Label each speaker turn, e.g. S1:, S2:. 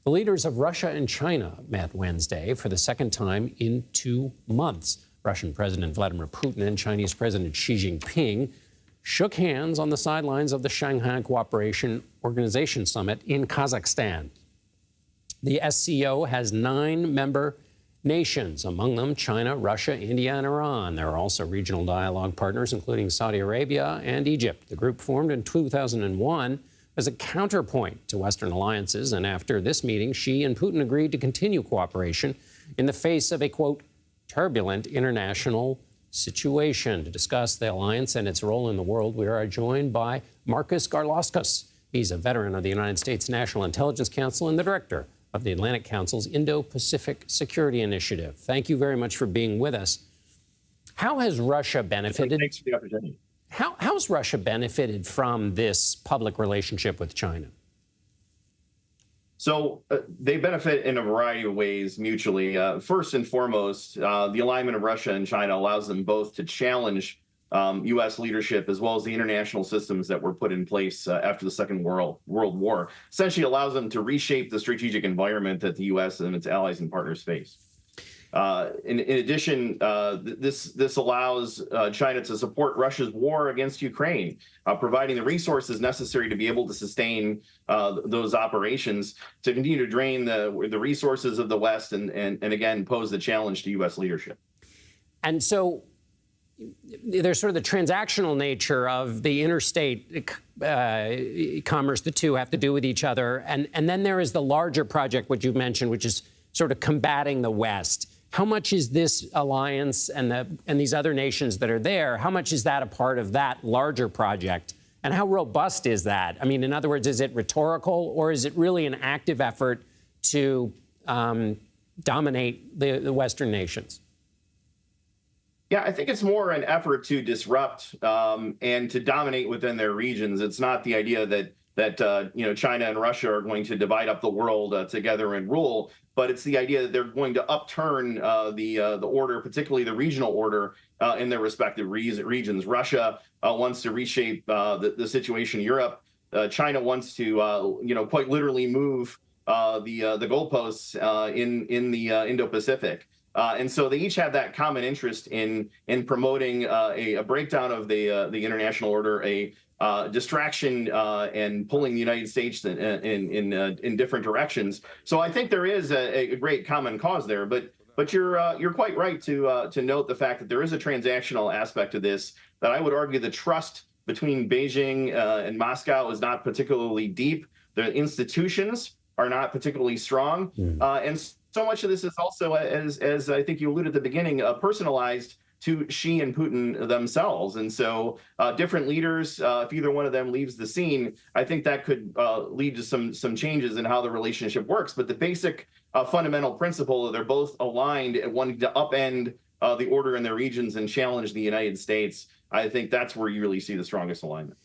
S1: The leaders of Russia and China met Wednesday for the second time in 2 months. Russian President Vladimir Putin and Chinese President Xi Jinping shook hands on the sidelines of the Shanghai Cooperation Organization Summit in Kazakhstan. The SCO has 9 member nations, among them China, Russia, India, and Iran. There are also regional dialogue partners, including Saudi Arabia and Egypt. The group formed in 2001 as a counterpoint to Western alliances, and after this meeting, Xi and Putin agreed to continue cooperation in the face of a, quote, turbulent international situation. To discuss the alliance and its role in the world, we are joined by Markus Garlauskas. He's a veteran of the United States National Intelligence Council and the director of the Atlantic Council's Indo-Pacific Security Initiative. Thank you very much for being with us. How has Russia benefited?
S2: Thanks for the opportunity.
S1: How's Russia benefited from this public relationship with China?
S2: So they benefit in a variety of ways mutually. First and foremost, the alignment of Russia and China allows them both to challenge U.S. leadership as well as the international systems that were put in place after the Second World War. Essentially allows them to reshape the strategic environment that the U.S. and its allies and partners face. In addition, this allows China to support Russia's war against Ukraine, providing the resources necessary to be able to sustain those operations, to continue to drain the resources of the West and again, pose the challenge to U.S. leadership.
S1: And so there's sort of the transactional nature of the interstate commerce the two have to do with each other. And then there is the larger project, which you mentioned, which is sort of combating the West. How much is this alliance and these other nations that are there, how much is that a part of that larger project? And how robust is that? I mean, in other words, is it rhetorical or is it really an active effort to dominate the Western nations?
S2: Yeah, I think it's more an effort to disrupt and to dominate within their regions. It's not the idea that China and Russia are going to divide up the world together and rule, but it's the idea that they're going to upturn the order, particularly the regional order in their respective regions. Russia wants to reshape the situation in Europe. China wants to quite literally move the goalposts in the Indo-Pacific. And so they each have that common interest in promoting a breakdown of the international order, a distraction and pulling the United States in different directions. So I think there is a great common cause there. But you're quite right to note the fact that there is a transactional aspect to this. That I would argue the trust between Beijing and Moscow is not particularly deep. The institutions are not particularly strong, and so much of this is also, as I think you alluded at the beginning, personalized to Xi and Putin themselves. And so different leaders, if either one of them leaves the scene, I think that could lead to some changes in how the relationship works. But the basic fundamental principle that they're both aligned at wanting to upend the order in their regions and challenge the United States, I think that's where you really see the strongest alignment.